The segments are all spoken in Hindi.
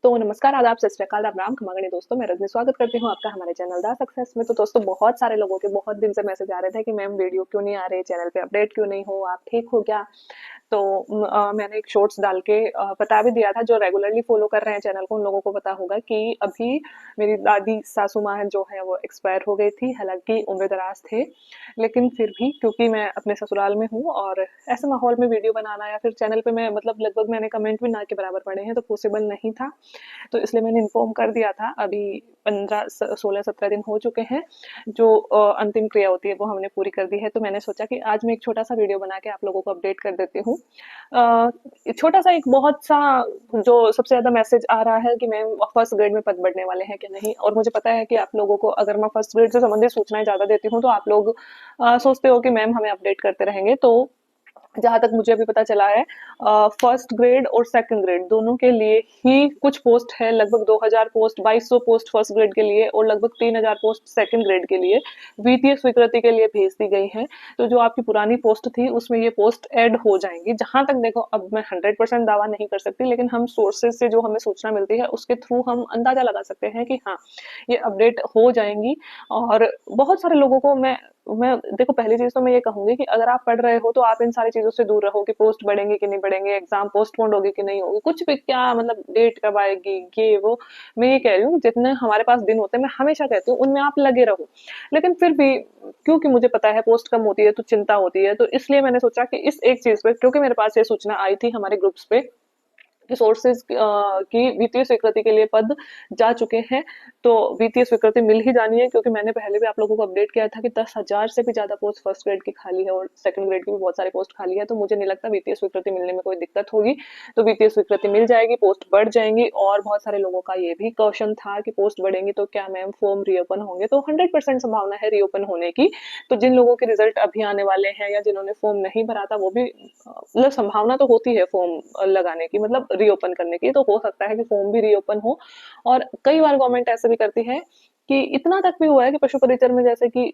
तो नमस्कार, आदाब, सत श्री अकाल, राम राम, खमा गणी दोस्तों, मैं रजनी स्वागत करती हूँ आपका हमारे चैनल द सक्सेस में। तो दोस्तों, बहुत सारे लोगों के बहुत दिन से मैसेज आ रहे थे कि मैम वीडियो क्यों नहीं आ रहे, चैनल पे अपडेट क्यों नहीं हो, आप ठीक हो क्या। तो मैंने एक शॉर्ट्स डाल के बता भी दिया था। जो रेगुलरली फॉलो कर रहे हैं चैनल को उन लोगों को पता होगा कि अभी मेरी दादी सासू माँ जो है वो एक्सपायर हो गई थी। हालांकि उम्र दराज थे, लेकिन फिर भी क्योंकि मैं अपने ससुराल में हूँ और ऐसे माहौल में वीडियो बनाना या फिर चैनल पे मैं मतलब लगभग मैंने कमेंट भी ना के बराबर पढ़े हैं, तो पॉसिबल नहीं था। तो इसलिए मैंने इन्फॉर्म कर दिया था। अभी 15 16 17 दिन हो चुके हैं। जो अंतिम क्रिया होती है वो हमने पूरी कर दी है। तो मैंने सोचा कि आज मैं एक छोटा सा वीडियो बना के आप लोगों को अपडेट कर देती हूँ। छोटा सा एक बहुत सा जो सबसे ज्यादा मैसेज आ रहा है कि मैम फर्स्ट ग्रेड में पद बढ़ने वाले हैं कि नहीं। और मुझे पता है कि आप लोगों को अगर मैं फर्स्ट ग्रेड से संबंधित सूचनाएं ज्यादा देती हूँ तो आप लोग सोचते हो कि मैम हमें अपडेट करते रहेंगे। तो जहां तक मुझे अभी पता चला है, फर्स्ट ग्रेड और सेकंड ग्रेड दोनों के लिए ही कुछ पोस्ट है। लगभग 2000 पोस्ट, 2200 पोस्ट फर्स्ट ग्रेड के लिए और लगभग 3000 पोस्ट सेकंड ग्रेड के लिए वित्तीय स्वीकृति के लिए भेज दी गई है। तो जो आपकी पुरानी पोस्ट थी उसमें ये पोस्ट ऐड हो जाएंगी। जहां तक देखो, अब मैं 100% दावा नहीं कर सकती, लेकिन हम सोर्सेज से जो हमें सूचना मिलती है उसके थ्रू हम अंदाजा लगा सकते हैं कि हाँ, ये अपडेट हो जाएंगी। और बहुत सारे लोगों को मैं देखो, पहली चीज तो मैं ये कहूंगी कि अगर आप पढ़ रहे हो तो आप इन सारी चीजों से दूर रहो कि पोस्ट बढ़ेंगे कि नहीं बढ़ेंगे, एग्जाम पोस्टपोन्ड होगी कि नहीं होगी, कुछ भी क्या मतलब डेट कब आएगी ये वो। मैं ये कह रही हूँ जितने हमारे पास दिन होते हैं, मैं हमेशा कहती हूँ उनमें आप लगे रहो। लेकिन फिर भी क्योंकि मुझे पता है पोस्ट कम होती है तो चिंता होती है, तो इसलिए मैंने सोचा कि इस एक चीज पे, क्योंकि मेरे पास ये सूचना आई थी हमारे ग्रुप्स पे रिसोर्सेज की वित्तीय स्वीकृति के लिए पद जा चुके हैं। तो वित्तीय स्वीकृति मिल ही जानी है, क्योंकि मैंने पहले भी आप लोगों को अपडेट किया था कि 10,000 से भी ज्यादा पोस्ट फर्स्ट ग्रेड की खाली है और सेकंड ग्रेड की भी बहुत सारी पोस्ट खाली है। तो मुझे नहीं लगता वित्तीय स्वीकृति मिलने में कोई दिक्कत होगी। तो वित्तीय स्वीकृति मिल जाएगी, पोस्ट बढ़ जाएंगी। और बहुत सारे लोगों का ये भी क्वेश्चन था कि पोस्ट बढ़ेंगी तो क्या मैम फॉर्म रीओपन होंगे। तो 100% संभावना है रीओपन होने की। तो जिन लोगों के रिजल्ट अभी आने वाले हैं या जिन्होंने फॉर्म नहीं भरा था, वो भी मतलब संभावना तो होती है फॉर्म लगाने की, मतलब रीओपन करने की। तो हो सकता है कि फॉर्म भी रीओपन हो। और कई बार गवर्नमेंट ऐसे भी करती है कि इतना तक भी हुआ है कि पशु परिचर में जैसे कि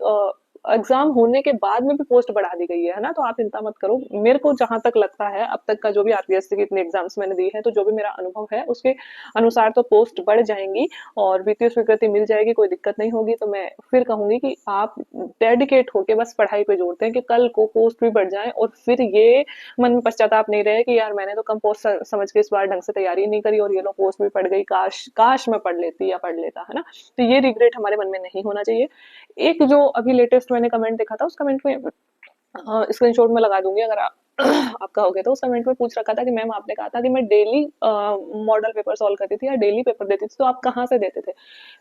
एग्जाम होने के बाद में भी पोस्ट बढ़ा दी गई है ना। तो आप चिंता मत करो। मेरे को जहां तक लगता है, अब तक का जो भी आरपीएससी की इतने एग्जाम्स मैंने दी है, तो जो भी मेरा अनुभव है उसके अनुसार तो पोस्ट बढ़ जाएंगी और वित्तीय स्वीकृति मिल जाएगी, कोई दिक्कत नहीं होगी। तो मैं फिर कहूंगी कि आप डेडिकेट होके बस पढ़ाई पे जोड़ते हैं कि कल को पोस्ट भी बढ़ जाए और फिर ये मन में पश्चाताप नहीं रहे कि यार मैंने तो कम पोस्ट समझ के इस बार ढंग से तैयारी नहीं करी और ये लो पोस्ट भी पड़ गई, काश काश मैं पढ़ लेती या पढ़ लेता, है ना। तो ये रिग्रेट हमारे मन में नहीं होना चाहिए। एक जो अभी लेटेस्ट मैंने कमेंट देखा था, उस कमेंट में स्क्रीनशॉट में लगा दूंगी अगर आप आप कहोगे। तो उस कमेंट में पूछ रखा था कि मैम आपने कहा था कि मैं डेली मॉडल पेपर सॉल्व करती थी या डेली पेपर देती थी, तो आप कहाँ से देते थे।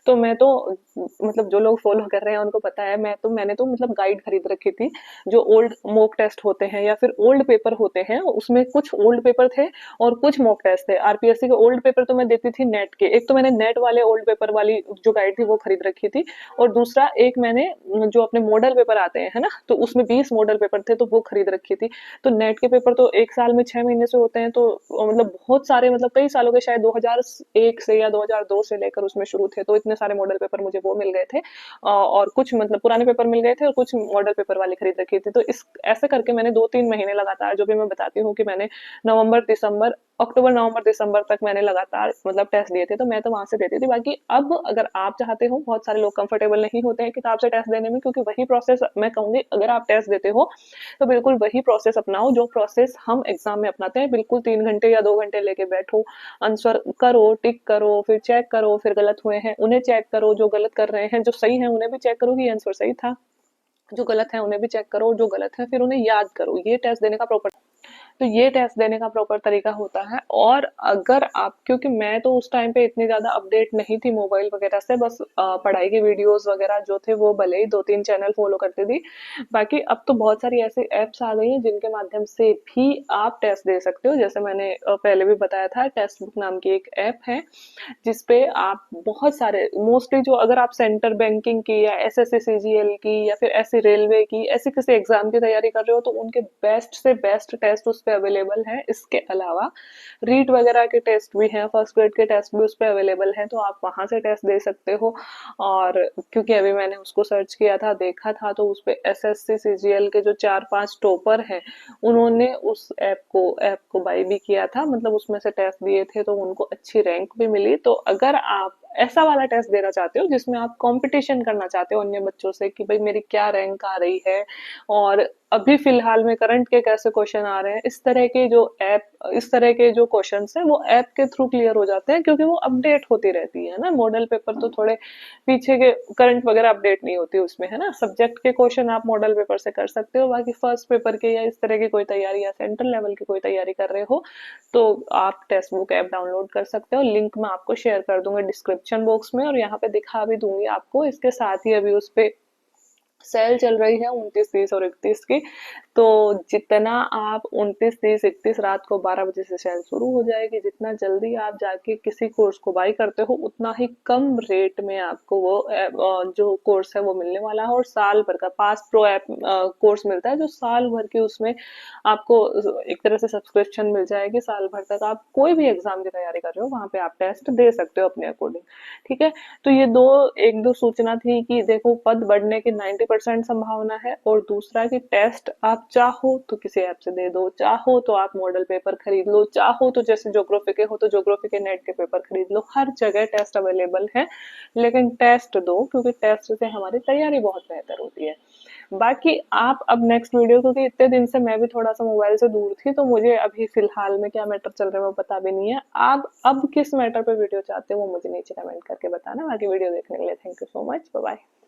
तो मैं तो मतलब जो लोग फॉलो कर रहे हैं उनको पता है, मैंने तो मतलब गाइड खरीद रखी थी। जो ओल्ड मॉक टेस्ट होते हैं या फिर ओल्ड पेपर होते हैं, उसमें कुछ ओल्ड पेपर थे और कुछ मॉक टेस्ट थे। आरपीएससी के ओल्ड पेपर तो मैं देती थी नेट के। एक तो मैंने नेट वाले ओल्ड पेपर वाली जो गाइड थी वो खरीद रखी थी, और दूसरा एक मैंने जो अपने मॉडल पेपर आते हैं, है ना, तो उसमें 20 मॉडल पेपर थे तो वो खरीद रखी थी। तो नेट के पेपर तो एक साल में 6 महीने से होते हैं। तो मतलब बहुत सारे, मतलब कई सालों के, शायद 2001 से या 2002 से लेकर उसमें शुरू थे। तो इतने सारे मॉडल पेपर मुझे वो मिल गए थे। और कुछ मतलब पुराने पेपर मिल गए थे और कुछ मॉडल पेपर वाले खरीद रखी थी। तो इस ऐसे करके मैंने 2-3 महीने लगातार, जो भी मैं बताती हूँ कि मैंने अक्टूबर नवंबर दिसंबर तक मैंने लगातार मतलब टेस्ट दिए थे। तो मैं तो वहां से देती थी। बाकी अब अगर आप चाहते हो, बहुत सारे लोग कंफर्टेबल नहीं होते हैं किताब से टेस्ट देने में, क्योंकि वही प्रोसेस मैं कहूंगी, अगर आप टेस्ट देते हो तो बिल्कुल वही प्रोसेस अपनाओ जो प्रोसेस हम एग्जाम में अपनाते हैं। बिल्कुल 3 घंटे या 2 घंटे लेके बैठो, आंसर करो, टिक करो, फिर चेक करो, फिर गलत हुए हैं उन्हें चेक करो, जो गलत कर रहे हैं, जो सही है उन्हें भी चेक करो कि आंसर सही था, जो गलत है उन्हें भी चेक करो, जो गलत है फिर उन्हें याद करो। ये टेस्ट देने का प्रॉपर, तो ये टेस्ट देने का प्रॉपर तरीका होता है। और अगर आप, क्योंकि मैं तो उस टाइम पे इतनी ज्यादा अपडेट नहीं थी मोबाइल वगैरह से, बस पढ़ाई के वीडियोस वगैरह जो थे वो भले ही 2-3 चैनल फॉलो करती थी। बाकी अब तो बहुत सारी ऐसी एप्स आ गई हैं जिनके माध्यम से भी आप टेस्ट दे सकते हो। जैसे मैंने पहले भी बताया था, टेस्ट बुक नाम की एक ऐप है जिसपे आप बहुत सारे, मोस्टली जो, अगर आप सेंटर बैंकिंग की या एसएससी सीजीएल की या फिर ऐसी रेलवे की, ऐसी किसी एग्जाम की तैयारी कर रहे हो, तो उनके बेस्ट से बेस्ट टेस्ट उस पे अवेलेबल है। इसके अलावा रीट वगैरह के टेस्ट भी हैं, फर्स्ट ग्रेड के टेस्ट भी उस पे अवेलेबल हैं, तो आप वहां से टेस्ट दे सकते हो। और क्योंकि अभी मैंने उसको सर्च किया था, देखा था, तो उस पे एसएससी सीजीएल के जो 4-5 टॉपर हैं, उन्होंने उस ऐप को बाय भी किया था, मतलब उसमें से टेस्ट दिए थे, तो उनको अच्छी रैंक भी मिली। तो अगर आप ऐसा वाला टेस्ट देना चाहते हो जिसमें आप कंपटीशन करना चाहते हो अन्य बच्चों से कि भाई मेरी क्या रैंक आ रही है, और अभी फिलहाल में करंट के कैसे क्वेश्चन आ रहे हैं, इस तरह के जो क्वेश्चंस हैं वो ऐप के थ्रू क्लियर हो जाते हैं, क्योंकि वो अपडेट होती रहती है ना। मॉडल पेपर तो थोड़े पीछे के, करंट वगैरह अपडेट नहीं होती उसमें, है ना। सब्जेक्ट के क्वेश्चन आप मॉडल पेपर से कर सकते हो, बाकी फर्स्ट पेपर के या इस तरह की कोई तैयारी या सेंट्रल लेवल की कोई तैयारी कर रहे हो तो आप टेक्स्ट बुक ऐप डाउनलोड कर सकते हो। लिंक मैं आपको शेयर कर दूंगा डिस्क्रिप्शन बॉक्स में, और यहाँ पे दिखा भी दूंगी आपको। इसके साथ ही अभी उस पे सेल चल रही है 29, 30 और 31 की। तो जितना आप 29, 30, 31 रात को 12 बजे से सेल शुरू हो जाएगी, जितना जल्दी आप जाके किसी कोर्स को बाई करते हो उतना ही कम रेट में आपको वो जो कोर्स है वो मिलने वाला है। और साल भर का पास प्रो ऐप कोर्स मिलता है, जो साल भर की उसमें आपको एक तरह से सब्सक्रिप्शन मिल जाएगी। साल भर तक आप कोई भी एग्जाम की तैयारी कर रहे हो वहां पे आप टेस्ट दे सकते हो अपने अकॉर्डिंग। ठीक है, तो ये एक दो सूचना थी कि देखो पद बढ़ने की 90% संभावना है, और दूसरा कि टेस्ट आप चाहो तो किसी ऐप से दे दो, चाहो तो आप मॉडल पेपर खरीद लो, चाहो तो जैसे ज्योग्राफी के हो तो ज्योग्राफी के नेट के पेपर खरीद लो, हर जगह टेस्ट अवेलेबल है। लेकिन टेस्ट दो, क्योंकि टेस्ट से हमारी तैयारी बहुत बेहतर होती है। बाकी आप अब नेक्स्ट वीडियो, क्योंकि इतने दिन से मैं भी थोड़ा सा मोबाइल से दूर थी, तो मुझे अभी फिलहाल में क्या मैटर चल रहा है वो पता भी नहीं है। आप अब किस मैटर पे वीडियो चाहते हो वो मुझे नीचे कमेंट करके बताना। बाकी वीडियो देखने के लिए thank you so much, bye bye.